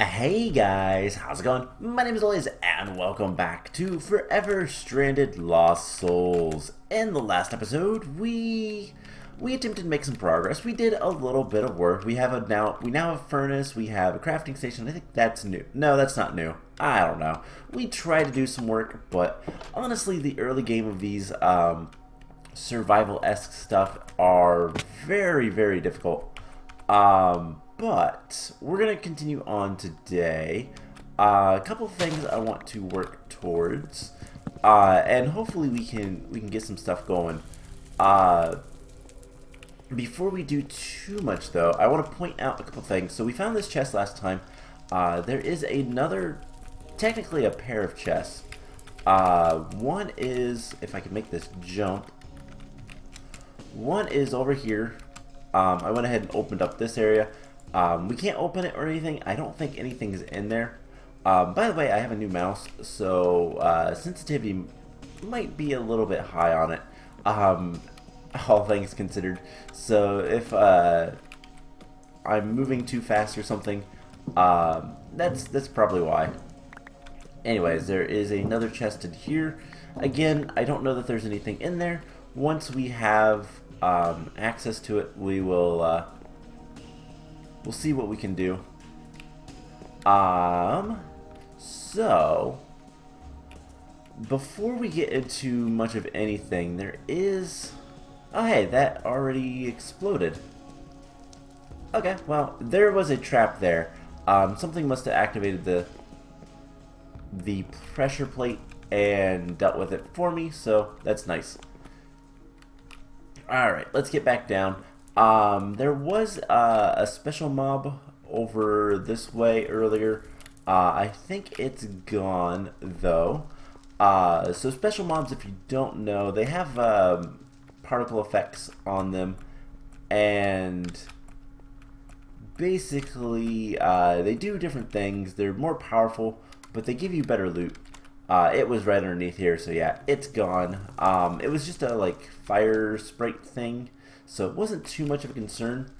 Hey guys, how's it going? My name is Liz, and welcome back to Forever Stranded Lost Souls. In the last episode, we attempted to make some progress. We did a little bit of work. We now have a furnace. We have a crafting station. I think that's new. No, that's not new. I don't know. We tried to do some work, but honestly, the early game of these survival-esque stuff are very difficult. But we're gonna continue on today. A couple of things I want to work towards, and hopefully we can get some stuff going. Uh, Before we do too much, though, I want to point out a couple things. So we found this chest last time. There is another, technically a pair of chests. One is, if I can make this jump, one is over here. I went ahead and opened up this area. We can't open it or anything. I don't think anything's in there. By the way, I have a new mouse, so sensitivity might be a little bit high on it, all things considered. So if I'm moving too fast or something, that's probably why. Anyways, there is another chest in here. Again, I don't know that there's anything in there. Once we have access to it, we'll see what we can do. So before we get into much of anything, there is. Oh, hey, that already exploded. Okay, well, there was a trap there. Something must have activated the pressure plate and dealt with it for me, so that's nice. Alright, let's get back down. There was a special mob over this way earlier. I think it's gone, though. So special mobs, if you don't know, they have particle effects on them. And basically, they do different things. They're more powerful, but they give you better loot. It was right underneath here, so yeah, it's gone. It was just a like fire sprite thing, so it wasn't too much of a concern.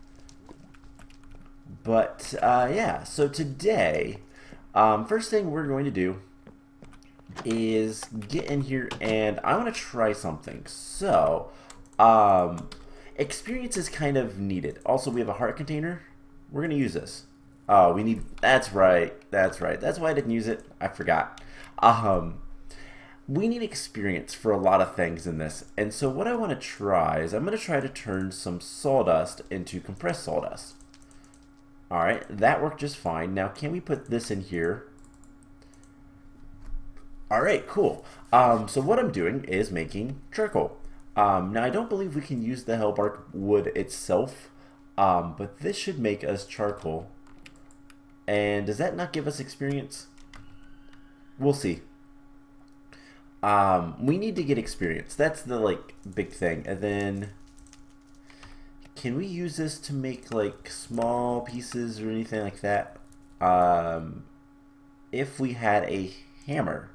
But yeah, so today, first thing we're going to do is get in here, and I want to try something. So, experience is kind of needed. Also, we have a heart container. We're gonna use this. Oh, we need. That's right. That's right. That's why I didn't use it. I forgot. We need experience for a lot of things in this, and so what I want to try is I'm going to try to turn some sawdust into compressed sawdust. Alright, that worked just fine. Now can we put this in here? Alright, cool. So what I'm doing is making charcoal. Now I don't believe we can use the hellbark wood itself, but this should make us charcoal. And does that not give us experience? We'll see. We need to get experience. That's the like big thing. And then can we use this to make like small pieces or anything like that? If we had a hammer,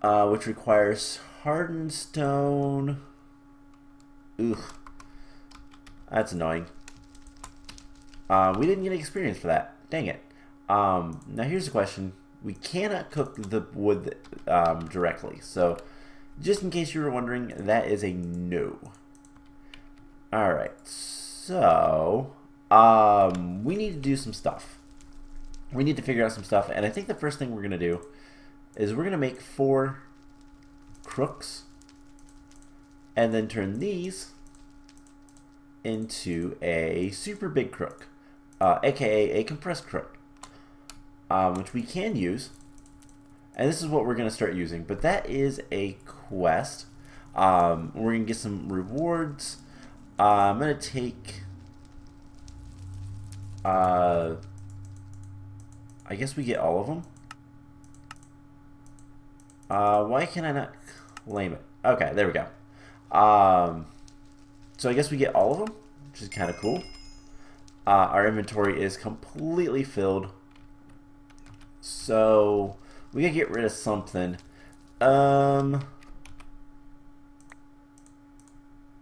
which requires hardened stone. Ugh, that's annoying. We didn't get experience for that. Dang it. Now here's the question. We cannot cook the wood directly. So, just in case you were wondering, that is a no. Alright, so, we need to do some stuff. We need to figure out some stuff, and I think the first thing we're going to do is we're going to make 4 crooks, and then turn these into a super big crook, aka a compressed crook. Which we can use, and this is what we're going to start using, but that is a quest. We're going to get some rewards. I'm going to take, I guess we get all of them. Why can I not claim it? Okay, there we go. So I guess we get all of them, which is kind of cool. Our inventory is completely filled. So we gotta get rid of something. Is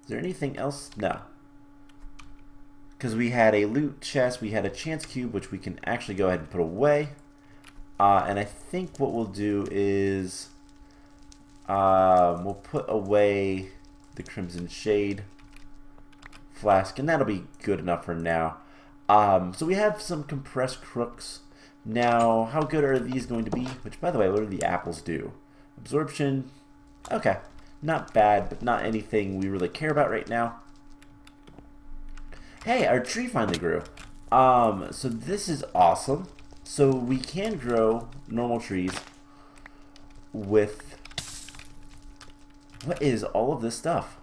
there anything else? No. because we had a loot chest, we had a chance cube, which we can actually go ahead and put away. And I think what we'll do is we'll put away the Crimson Shade flask, and that'll be good enough for now. So we have some compressed crooks. Now, how good are these going to be? Which, by the way, what do the apples do? Absorption, okay. Not bad, but not anything we really care about right now. Hey, our tree finally grew. So this is awesome. So we can grow normal trees with... What is all of this stuff?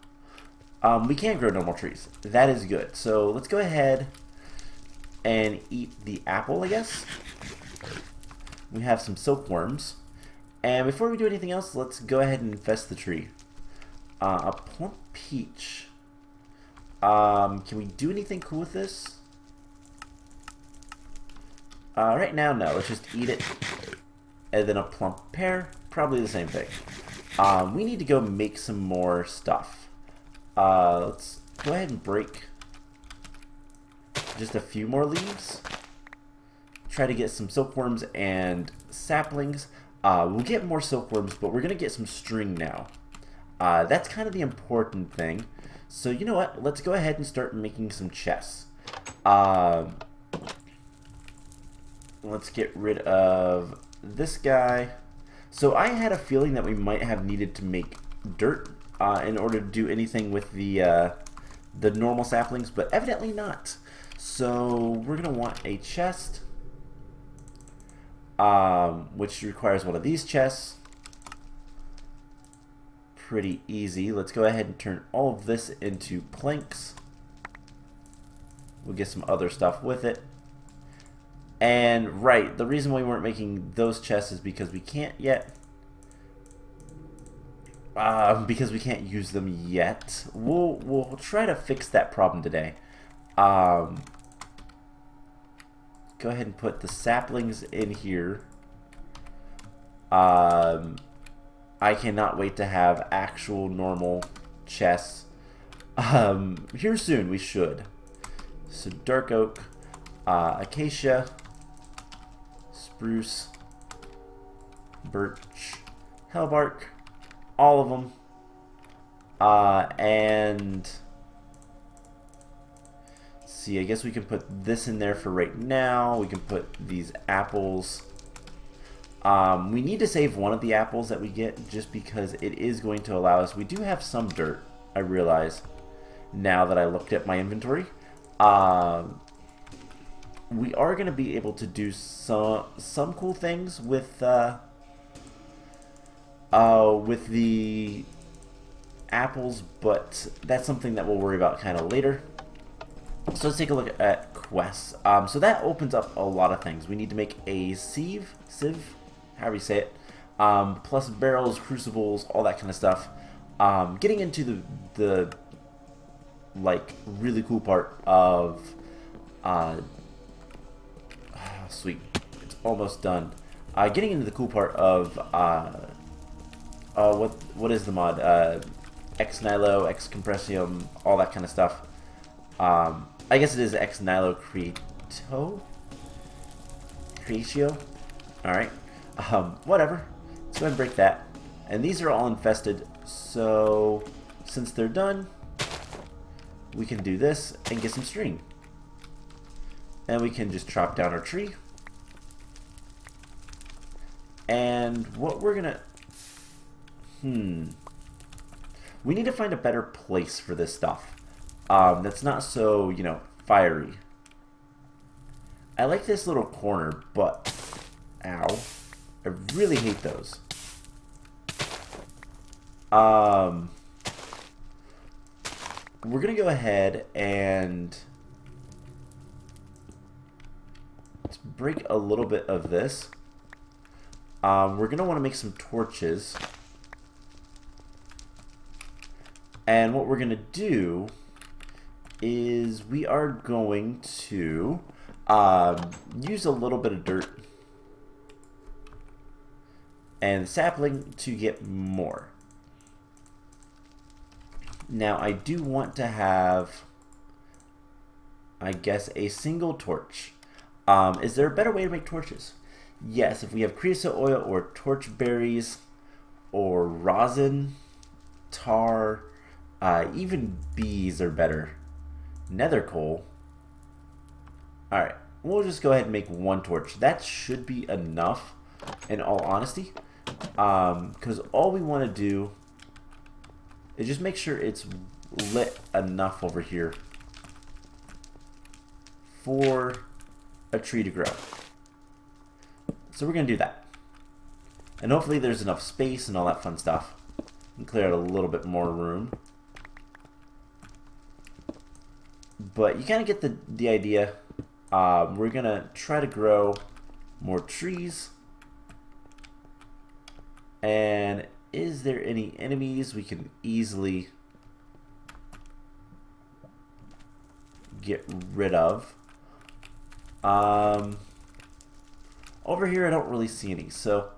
We can grow normal trees. That is good. So let's go ahead and eat the apple, I guess. We have some silkworms. And before we do anything else, let's go ahead and infest the tree. A plump peach. Can we do anything cool with this? Right now, no. Let's just eat it. And then a plump pear. Probably the same thing. We need to go make some more stuff. Let's go ahead and break just a few more leaves. Try to get some silkworms and saplings. We'll get more silkworms, but we're going to get some string now. That's kind of the important thing. So you know what? Let's go ahead and start making some chests. Let's get rid of this guy. So I had a feeling that we might have needed to make dirt in order to do anything with the normal saplings, but evidently not. So we're going to want a chest, which requires one of these chests. Pretty easy. Let's go ahead and turn all of this into planks. We'll get some other stuff with it. And right, the reason why we weren't making those chests is because we can't yet. Because we can't use them yet. We'll try to fix that problem today. Go ahead and put the saplings in here. I cannot wait to have actual normal chests. Here soon, we should. So dark oak, acacia, spruce, birch, hellbark, all of them. And see, I guess we can put this in there for right now. We can put these apples. We need to save one of the apples that we get just because it is going to allow us. We do have some dirt, I realize, now that I looked at my inventory. We are going to be able to do some cool things with the apples, but that's something that we'll worry about kind of later. So let's take a look at quests. So that opens up a lot of things. We need to make a sieve, however you say it, plus barrels, crucibles, all that kind of stuff. Getting into the like really cool part of sweet, it's almost done. Getting into the cool part of what is the mod? Ex Nihilo, Ex Compressium, all that kind of stuff. I guess it is Ex Nihilo Creatio. All right. Whatever. Let's go ahead and break that. And these are all infested, so since they're done, we can do this and get some string. And we can just chop down our tree. And what we're gonna... We need to find a better place for this stuff. That's not so, you know, fiery. I like this little corner, but... Ow. I really hate those. We're gonna go ahead and let's break a little bit of this. We're gonna want to make some torches, and what we're gonna do is we are going to use a little bit of dirt and sapling to get more. Now I do want to have I guess, a single torch. Is there a better way to make torches? Yes, if we have creosote oil or torch berries or rosin, tar, even bees are better. Nether coal. Alright, we'll just go ahead and make one torch. That should be enough, in all honesty. Because all we want to do is just make sure it's lit enough over here for a tree to grow. So we're going to do that. And hopefully there's enough space and all that fun stuff. And clear out a little bit more room. But you kind of get the idea. We're going to try to grow more trees. And is there any enemies we can easily get rid of? Over here I don't really see any, so.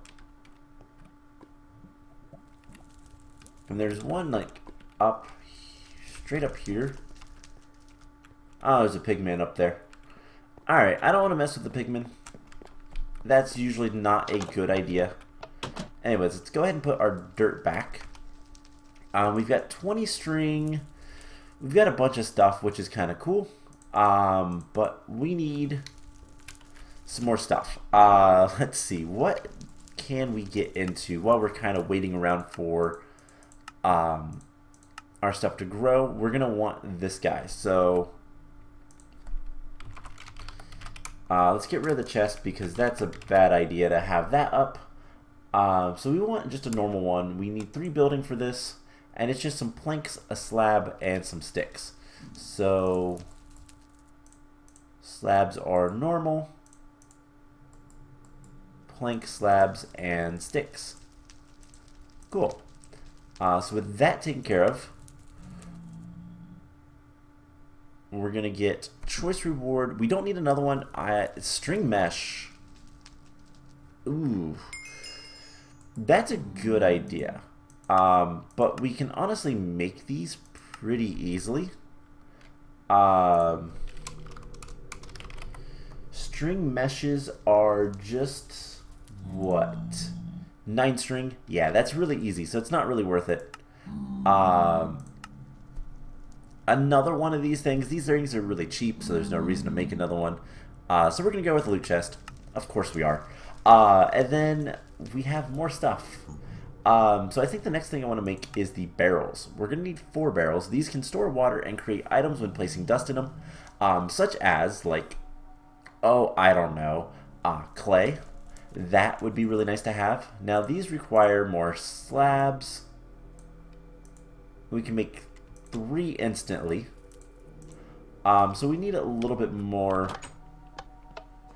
And there's one like up, straight up here. Oh, there's a pigman up there. Alright, I don't want to mess with the pigman. That's usually not a good idea. Anyways, let's go ahead and put our dirt back. We've got 20 string. We've got a bunch of stuff, which is kind of cool. But we need some more stuff. Let's see. What can we get into while we're kind of waiting around for our stuff to grow? We're going to want this guy. So let's get rid of the chest because that's a bad idea to have that up. So we want just a normal one. We need 3 building for this. And it's just some planks, a slab, and some sticks. So slabs are normal. Plank, slabs, and sticks. Cool. So with that taken care of, we're going to get choice reward. We don't need another one. String mesh. Ooh. That's a good idea. But we can honestly make these pretty easily. String meshes are just what? 9 string? Yeah, that's really easy, so it's not really worth it. Another one of these things. These things are really cheap, so there's no reason to make another one. So we're going to go with the loot chest. Of course we are. And then we have more stuff. So I think the next thing I want to make is the barrels. We're going to need 4 barrels. These can store water and create items when placing dust in them. Such as, like, oh, I don't know, clay. That would be really nice to have. Now these require more slabs. We can make 3 instantly. So we need a little bit more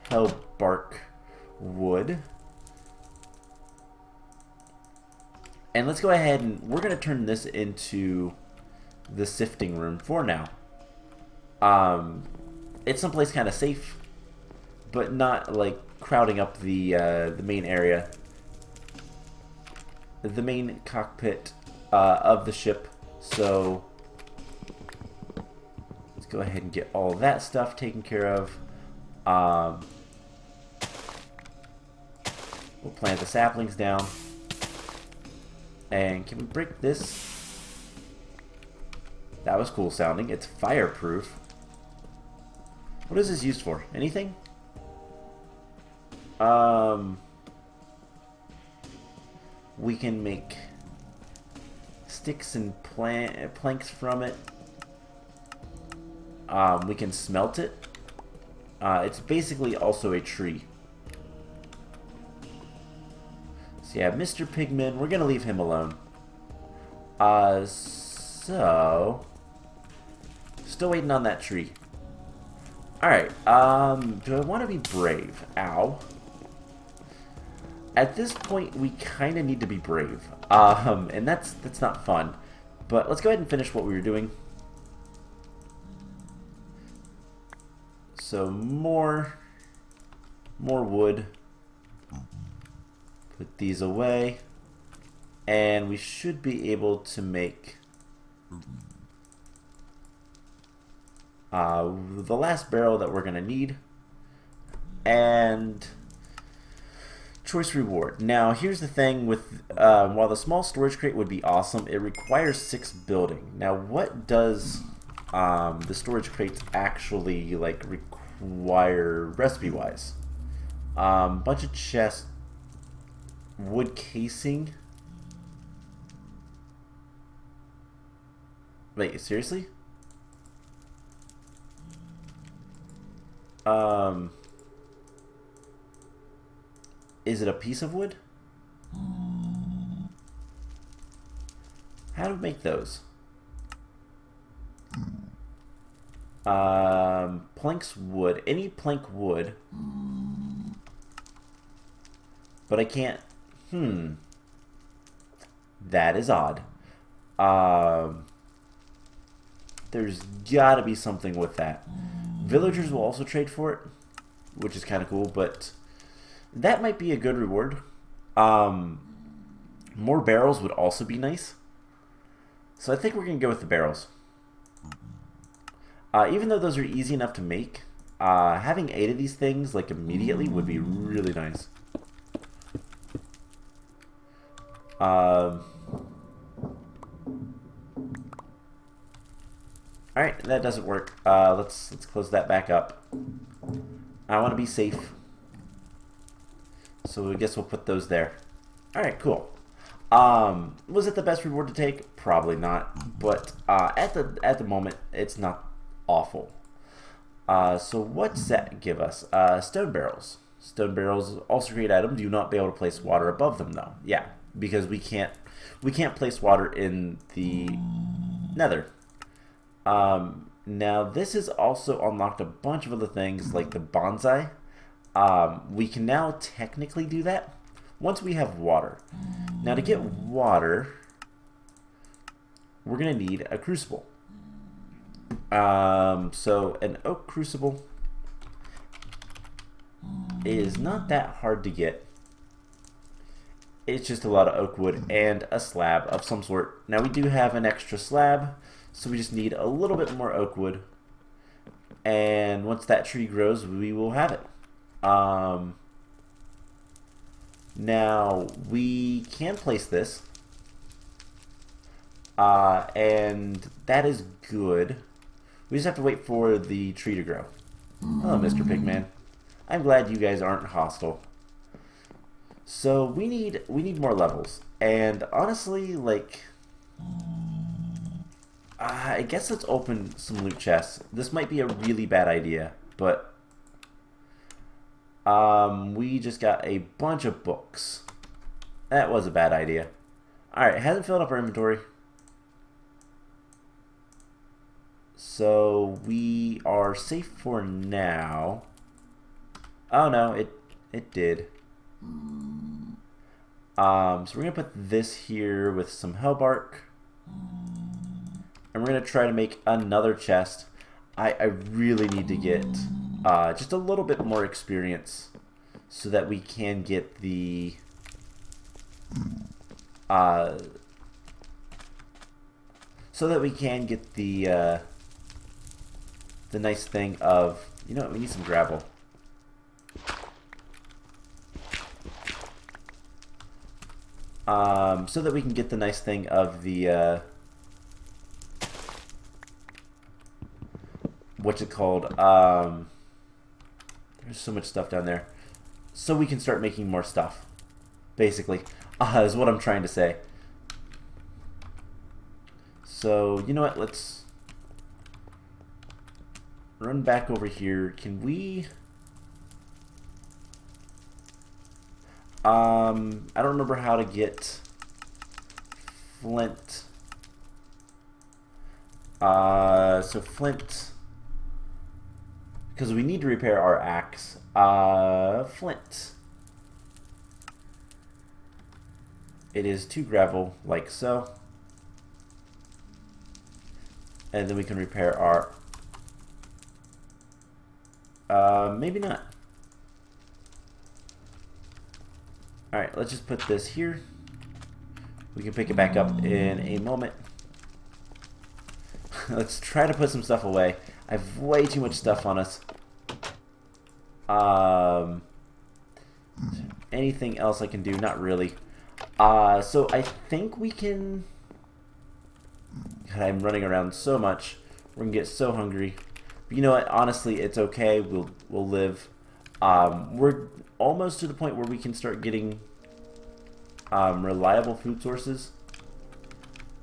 hell bark wood. And let's go ahead and we're going to turn this into the sifting room for now. It's someplace kind of safe, but not like crowding up the main area, the main cockpit of the ship. So let's go ahead and get all that stuff taken care of. We'll plant the saplings down. And can we break this? That was cool sounding. It's fireproof. What is this used for? Anything? We can make sticks and planks from it. We can smelt it. It's basically also a tree. So yeah, Mr. Pigman, we're gonna leave him alone. So still waiting on that tree. Alright, do I want to be brave? Ow. At this point, we kind of need to be brave. And that's not fun. But let's go ahead and finish what we were doing. So more wood. Put these away. And we should be able to make the last barrel that we're going to need. And choice reward. Now, here's the thing with, while the small storage crate would be awesome, it requires 6 building. Now, what does the storage crates actually, like, require recipe-wise? Bunch of chests, wood casing. Wait, seriously? Is it a piece of wood? How to make those? Planks wood. Any plank wood. But I can't. That is odd. There's gotta be something with that. Villagers will also trade for it, which is kind of cool, but that might be a good reward. More barrels would also be nice. So I think we're going to go with the barrels. Even though those are easy enough to make, having 8 of these things like immediately would be really nice. Alright, that doesn't work. Let's close that back up. I want to be safe. So I guess we'll put those there. Alright, cool. Was it the best reward to take? Probably not. But at the moment, it's not awful. So what's that give us? Stone barrels. Stone barrels, also great item. Do not be able to place water above them, though. Yeah, because we can't place water in the Nether. Now this has also unlocked a bunch of other things like the bonsai. We can now technically do that once we have water. Now to get water, we're gonna need a crucible. So an oak crucible is not that hard to get. It's just a lot of oak wood and a slab of some sort. Now we do have an extra slab, so we just need a little bit more oak wood. And once that tree grows, we will have it. Now we can place this. And that is good. We just have to wait for the tree to grow. Hello, Mr. Pigman. I'm glad you guys aren't hostile. So we need more levels. And honestly, like, I guess let's open some loot chests. This might be a really bad idea, but we just got a bunch of books. That was a bad idea. Alright, it hasn't filled up our inventory. So we are safe for now. Oh no, it did. So we're gonna put this here with some hellbark. And we're going to try to make another chest. I really need to get just a little bit more experience so that we can get the nice thing of, you know what, we need some gravel. So that we can get the nice thing of the what's it called? There's so much stuff down there. So we can start making more stuff. Basically, is what I'm trying to say. So, you know what? Let's run back over here. Can we... I don't remember how to get flint. So flint... because we need to repair our axe. Flint. It is 2 gravel, like so. And then we can repair our... maybe not. Alright, let's just put this here. We can pick it back up in a moment. Let's try to put some stuff away. I have way too much stuff on us. Anything else I can do? Not really. So I think we can... God, I'm running around so much. We're gonna get so hungry. But you know what? Honestly, it's okay. We'll live. We're almost to the point where we can start getting reliable food sources.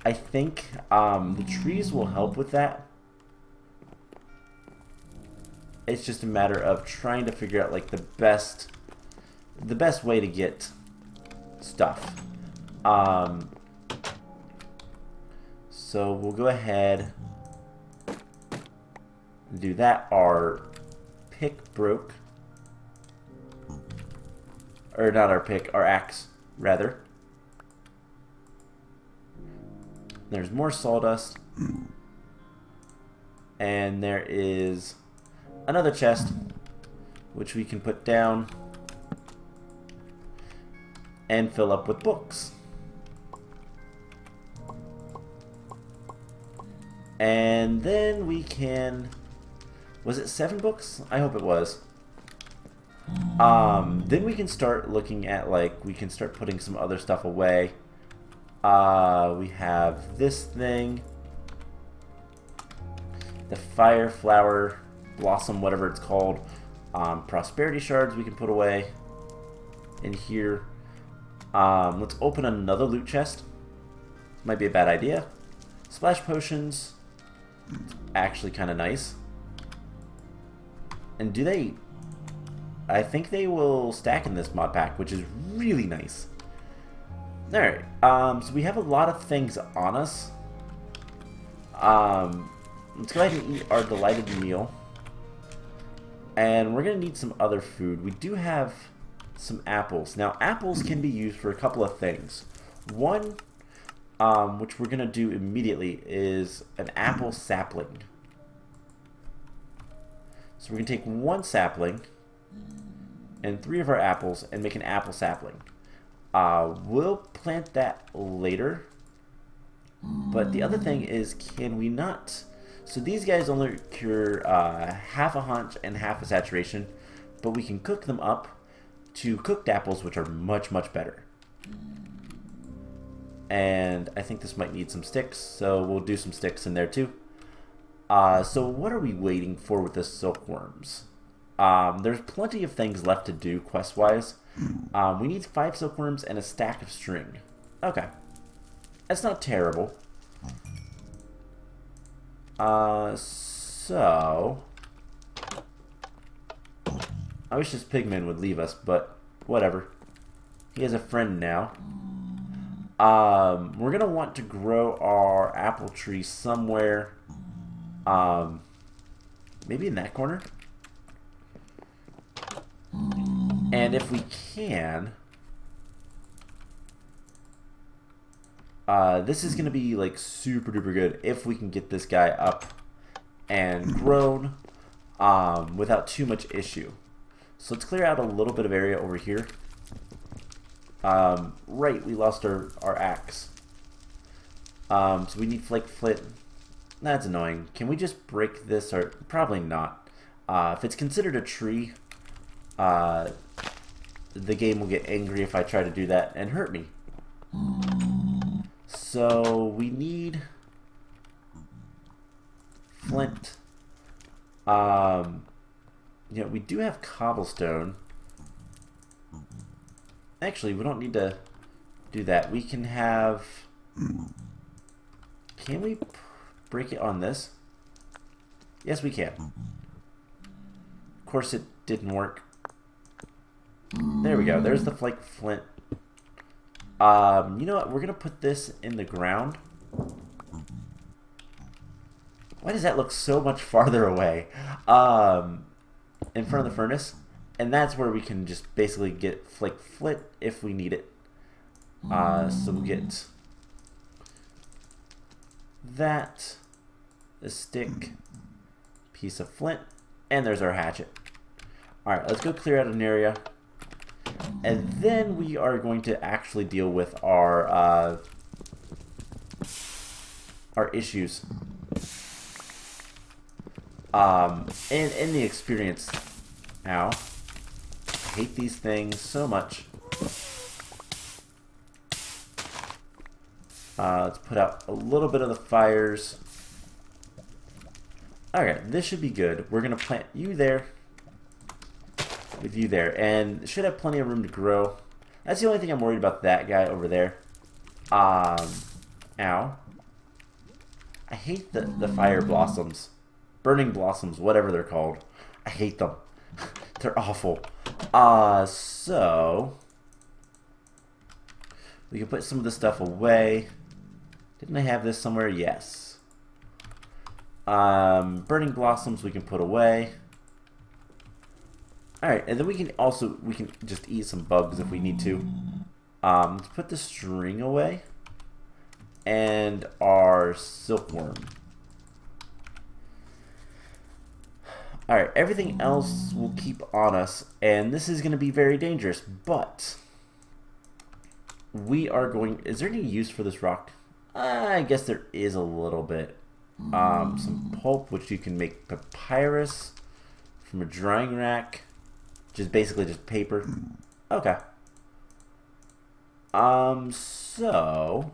I think the trees will help with that. It's just a matter of trying to figure out like the best way to get stuff. So we'll go ahead and do that. Our pick broke. Or not our pick, our axe, rather. There's more sawdust. And there is another chest, which we can put down and fill up with books. And then we can... Was it 7 books? I hope it was. Then we can start looking at, like, we can start putting some other stuff away. We have this thing. The fire flower blossom, whatever it's called. Prosperity shards we can put away in here. Let's open another loot chest. Might be a bad idea. Splash potions. Actually kind of nice. And do they... I think they will stack in this mod pack, which is really nice. Alright, so we have a lot of things on us. Let's go ahead and eat our delighted meal. And we're going to need some other food. We do have some apples. Now, apples can be used for a couple of things. One, which we're going to do immediately, is an apple sapling. So we're going to take 1 sapling and 3 of our apples and make an apple sapling. We'll plant that later. But the other thing is, can we not... So these guys only cure half a hunch and half a saturation, but we can cook them up to cooked apples, which are much, much better. And I think this might need some sticks, so we'll do some sticks in there too. So what are we waiting for with the silkworms? There's plenty of things left to do quest-wise. We need 5 silkworms and a stack of string. Okay. That's not terrible. So... I wish this pigman would leave us, but whatever. He has a friend now. We're going to want to grow our apple tree somewhere. Maybe in that corner? And if we can... this is going to be like super duper good if we can get this guy up and grown without too much issue. So let's clear out a little bit of area over here. Right, we lost our axe. So we need flint. That's annoying. Can we just break this? Or probably not. If it's considered a tree, the game will get angry if I try to do that and hurt me. So we need flint. Yeah, we do have cobblestone. Actually, we don't need to do that. We can have... Can we break it on this? Yes, we can. Of course, it didn't work. There we go. There's the flint. You know what? We're going to put this in the ground. Why does that look so much farther away? In front of the furnace. And that's where we can just basically get flint if we need it. So we'll get that, a stick, piece of flint, and there's our hatchet. Alright, let's go clear out an area. And then we are going to actually deal with our issues. in the experience. Ow. I hate these things so much. Let's put out a little bit of the fires. Alright, this should be good. We're going to plant you there. With you there. And should have plenty of room to grow. That's the only thing I'm worried about, that guy over there. Ow. I hate the fire blossoms. Burning blossoms, whatever they're called. I hate them. They're awful. So we can put some of this stuff away. Didn't I have this somewhere? Yes. Burning blossoms we can put away. Alright, and then we can just eat some bugs if we need to. Let's put the string away. And our silkworm. Alright, everything else will keep on us, and this is going to be very dangerous, but we are going... Is there any use for this rock? I guess there is a little bit. Some pulp, which you can make papyrus from a drying rack, which is basically just paper. Okay. So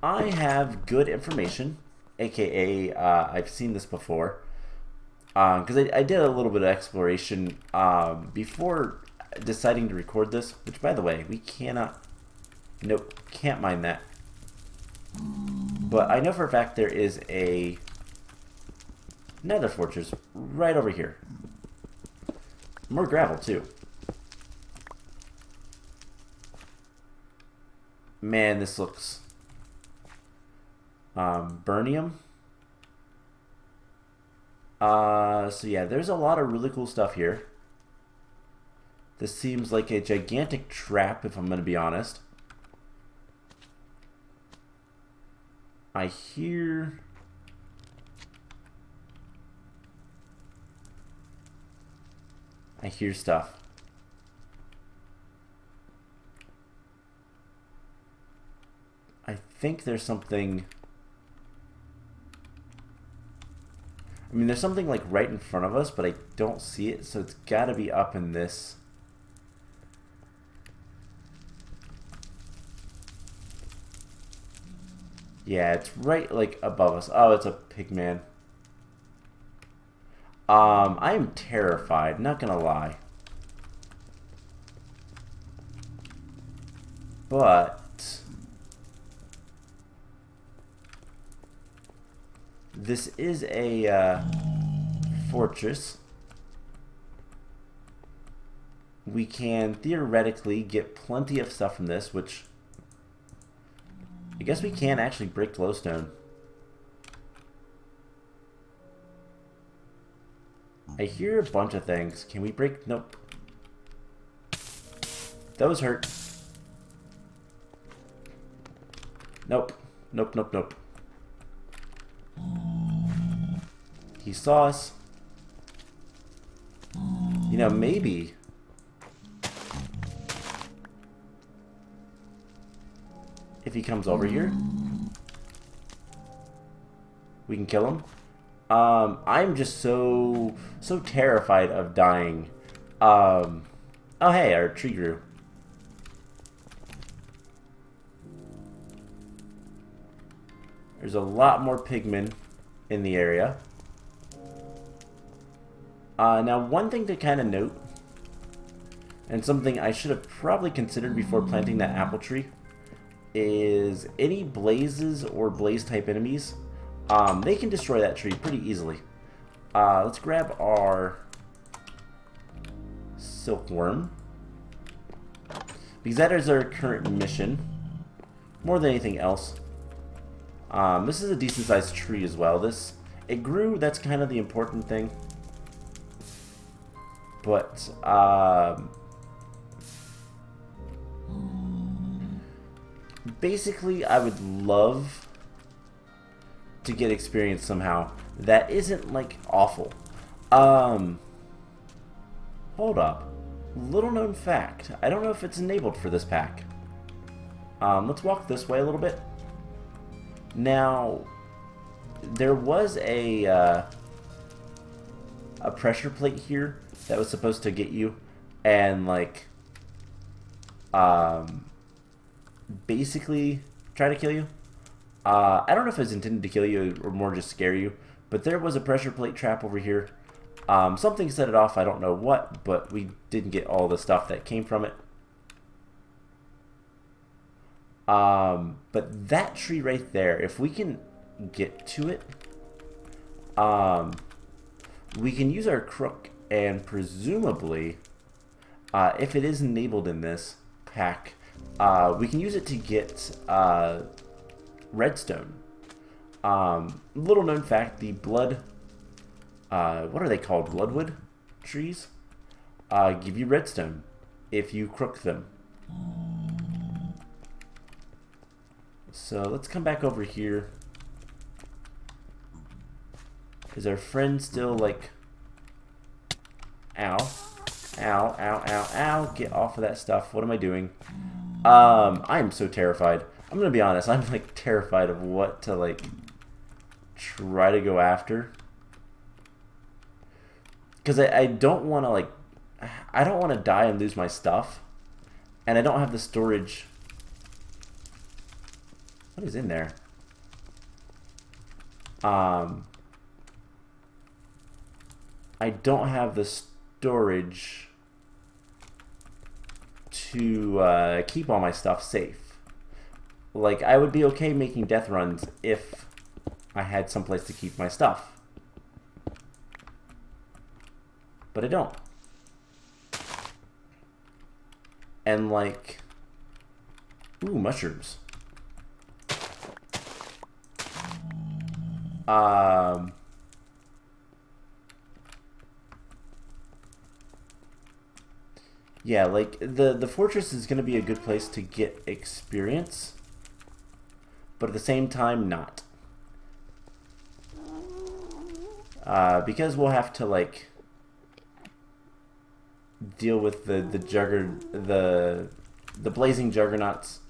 I have good information, aka I've seen this before. Because I did a little bit of exploration before deciding to record this, which, by the way, we cannot... Nope, can't mine that. But I know for a fact there is a Nether fortress right over here. More gravel, too. Man, this looks... Burnium? So yeah, there's a lot of really cool stuff here. This seems like a gigantic trap, if I'm going to be honest. I hear stuff. I think there's something... I mean, there's something like right in front of us, but I don't see it, so it's got to be up in this. Yeah, it's right like above us. Oh, it's a pigman. I am terrified, not gonna lie. But this is a fortress. We can theoretically get plenty of stuff from this, which I guess we can actually break glowstone. I hear a bunch of things. Can we break? Nope. Those hurt. Nope. Nope, nope, nope. He saw us. You know, maybe... if he comes over here, we can kill him. I'm just so terrified of dying. Oh hey, our tree grew. There's a lot more pigmen in the area. Now one thing to kind of note, and something I should have probably considered before planting that apple tree, is any blazes or blaze type enemies, they can destroy that tree pretty easily. Let's grab our silkworm, because that is our current mission more than anything else. This is a decent sized tree as well. It grew, that's kind of the important thing. But basically, I would love to get experience somehow that isn't like awful. Hold up. Little known fact. I don't know if it's enabled for this pack. Let's walk this way a little bit. Now, there was a a pressure plate here that was supposed to get you and like basically try to kill you. I don't know if it was intended to kill you or more just scare you, but there was a pressure plate trap over here. Something set it off, I don't know what, but we didn't get all the stuff that came from it. But that tree right there, if we can get to it, we can use our crook and presumably, if it is enabled in this pack, we can use it to get redstone. Little known fact, the blood, what are they called? Bloodwood trees? Give you redstone if you crook them. So let's come back over here. Is our friend still like... Ow. Ow, ow, ow, ow. Get off of that stuff. What am I doing? I am so terrified. I'm gonna be honest. I'm like terrified of what to like try to go after. Because I don't want to like... I don't want to die and lose my stuff. And I don't have the storage... What is in there? I don't have the storage to keep all my stuff safe. Like, I would be okay making death runs if I had someplace to keep my stuff. But I don't. And like... Ooh, mushrooms. Yeah, like the fortress is going to be a good place to get experience, but at the same time not. Because we'll have to like deal with the blazing juggernauts,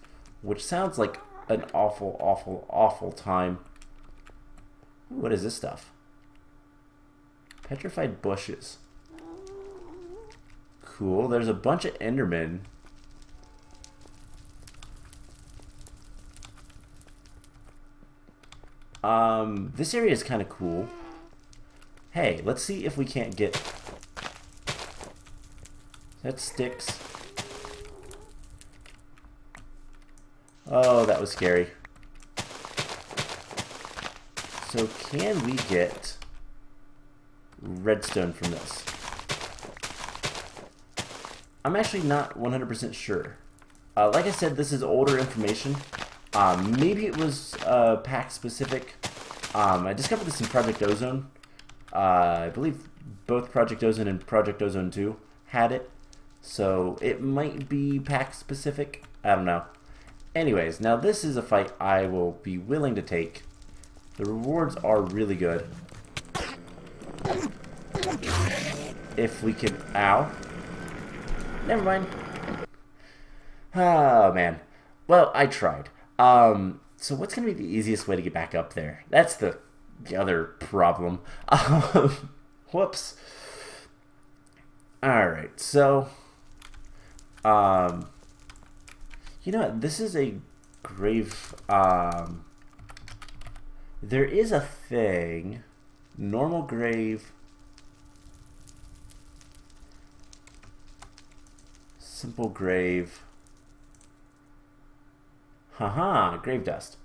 which sounds like an awful time. What is this stuff? Petrified bushes. Cool. There's a bunch of Endermen. This area is kind of cool. Hey, let's see if we can't get... That sticks. Oh, that was scary. So can we get redstone from this? I'm actually not 100% sure. Like I said, this is older information. Maybe it was pack specific. I discovered this in Project Ozone. I believe both Project Ozone and Project Ozone 2 had it. So it might be pack specific. I don't know. Anyways, now this is a fight I will be willing to take. The rewards are really good. If we could... Ow. Never mind. Oh, man. Well, I tried. So what's going to be the easiest way to get back up there? That's the other problem. Whoops. Alright, so... you know what? This is a grave... there is a thing... Normal grave... Simple grave... Haha, grave dust.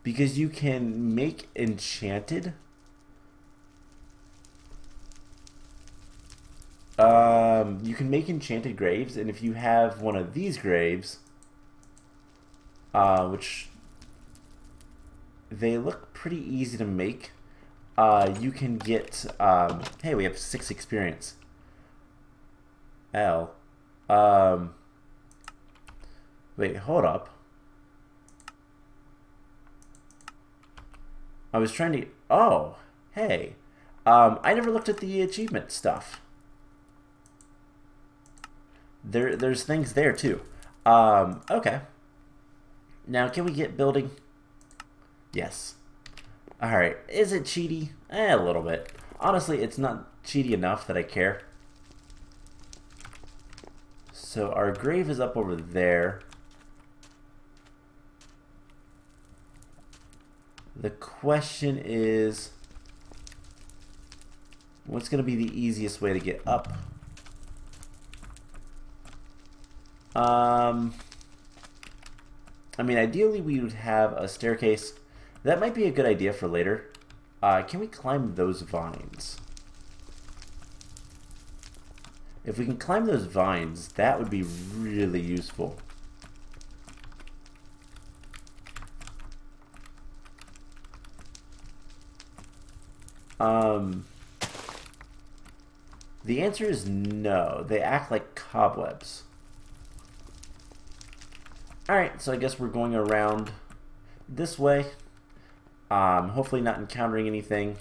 Because you can make enchanted... you can make enchanted graves, and if you have one of these graves, which they look pretty easy to make, you can get, hey, we have 6 experience. L. Wait, hold up. I was trying to, oh, hey. I never looked at the achievement stuff. There's things there too. Okay. Now, can we get building? Yes. Alright, is it cheaty? A little bit. Honestly, it's not cheaty enough that I care. So our grave is up over there. The question is, what's going to be the easiest way to get up? I mean, ideally we would have a staircase. That might be a good idea for later. Can we climb those vines? If we can climb those vines, that would be really useful. The answer is no. They act like cobwebs. Alright, so I guess we're going around this way. Hopefully not encountering anything.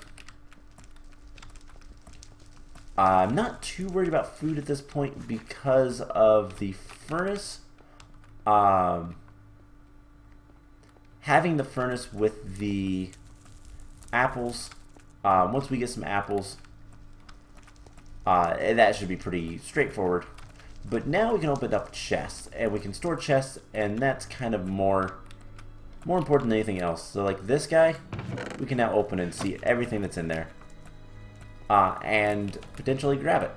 I'm not too worried about food at this point because of the furnace. Having the furnace with the apples. Once we get some apples, that should be pretty straightforward. But now we can open up chests, and we can store chests, and that's kind of more important than anything else. So like this guy, we can now open and see everything that's in there. And potentially grab it.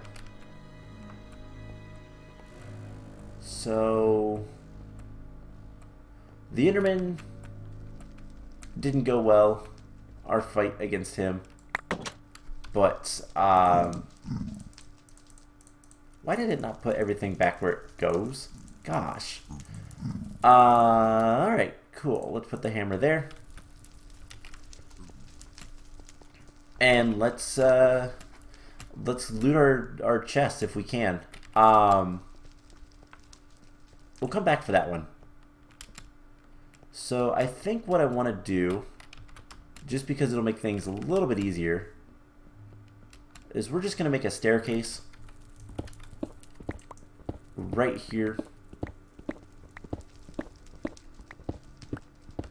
So the Enderman didn't go well, our fight against him. But why did it not put everything back where it goes? Gosh. Alright, cool. Let's put the hammer there. And let's loot our chests if we can. We'll come back for that one. So I think what I want to do, just because it'll make things a little bit easier, is we're just going to make a staircase right here.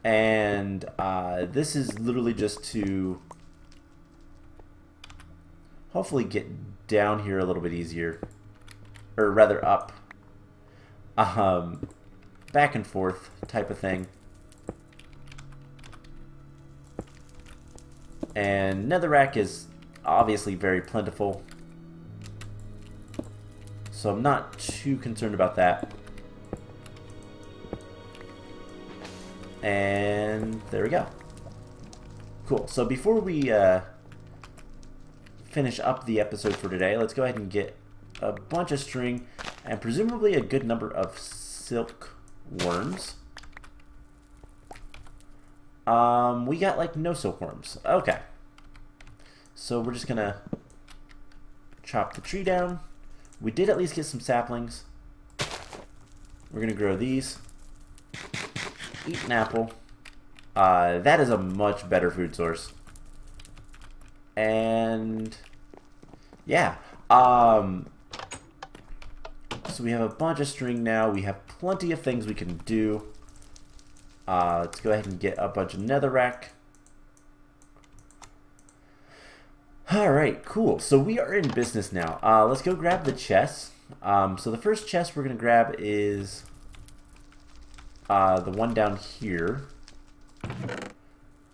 And this is literally just to hopefully get down here a little bit easier. Or rather up. Back and forth type of thing. And netherrack is obviously very plentiful. So I'm not too concerned about that. And there we go. Cool. So before we finish up the episode for today, let's go ahead and get a bunch of string and presumably a good number of silkworms. We got like no silkworms. Okay. So we're just gonna chop the tree down. We did at least get some saplings. We're gonna grow these. Eat an apple. That is a much better food source. And yeah. So we have a bunch of string now. We have plenty of things we can do. Let's go ahead and get a bunch of netherrack. Alright, cool. So we are in business now. Let's go grab the chests. So the first chest we're going to grab is the one down here.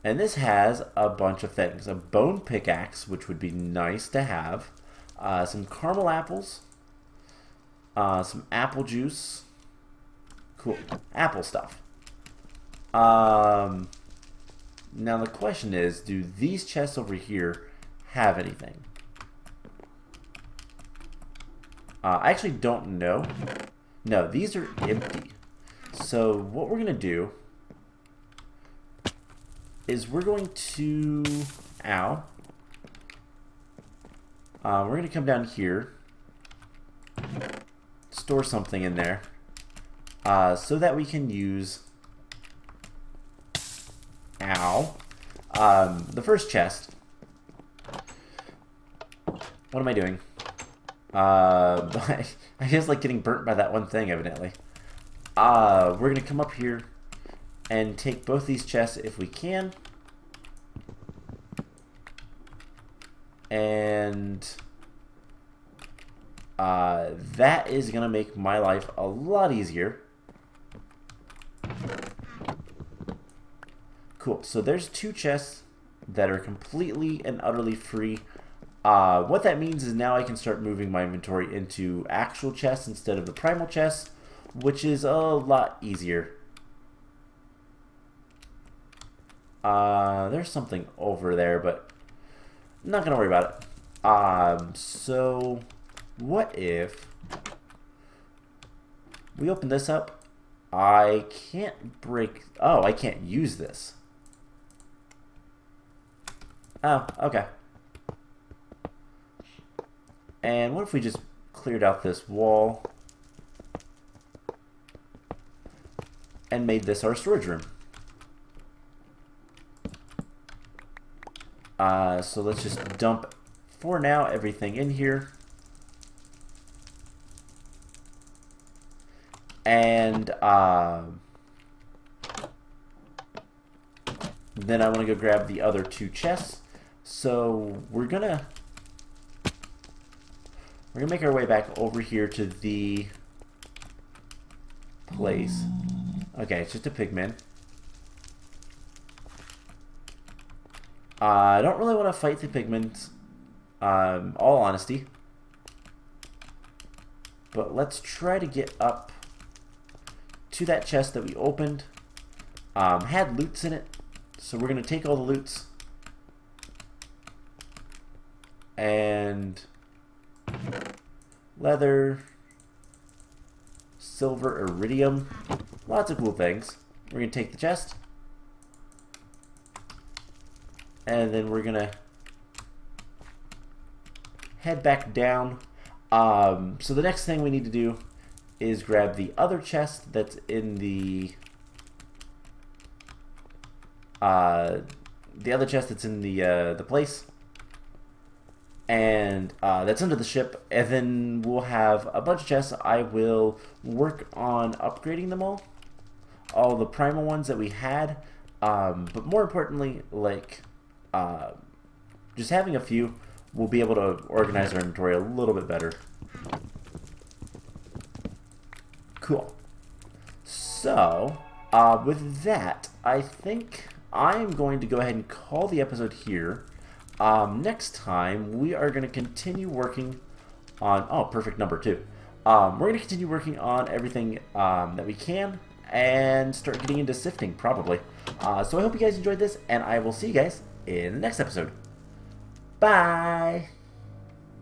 And this has a bunch of things. A bone pickaxe, which would be nice to have. Some caramel apples. Some apple juice. Cool. Apple stuff. Now the question is, do these chests over here have anything? I actually don't know. No, these are empty. So what we're going to do is we're going to... Ow. We're going to come down here. Store something in there. So that we can use... Ow. The first chest. What am I doing? I just like getting burnt by that one thing, evidently. We're going to come up here and take both these chests if we can. And that is going to make my life a lot easier. Cool. So there's 2 chests that are completely and utterly free. What that means is now I can start moving my inventory into actual chests instead of the primal chests, which is a lot easier. There's something over there, but I'm not going to worry about it. So what if we open this up? I can't break... Oh, I can't use this. Oh, okay. And what if we just cleared out this wall and made this our storage room? So let's just dump, for now, everything in here. And then I want to go grab the other 2 chests. So we're gonna make our way back over here to the place. Okay, it's just a pigman. I don't really want to fight the pigmen, all honesty. But let's try to get up to that chest that we opened. Had loots in it, so we're going to take all the loots. And leather, silver, iridium, lots of cool things. We're going to take the chest. And then we're going to head back down. So the next thing we need to do is grab the other chest that's in the other chest that's in the place, and that's under the ship. And then we'll have a bunch of chests. I will work on upgrading them all the primal ones that we had, but more importantly, like just having a few, we'll be able to organize our inventory a little bit better. Cool. So, with that, I think I'm going to go ahead and call the episode here. Next time, we are going to continue working on... Oh, perfect number 2. We're going to continue working on everything that we can and start getting into sifting, probably. So I hope you guys enjoyed this, and I will see you guys in the next episode. Bye!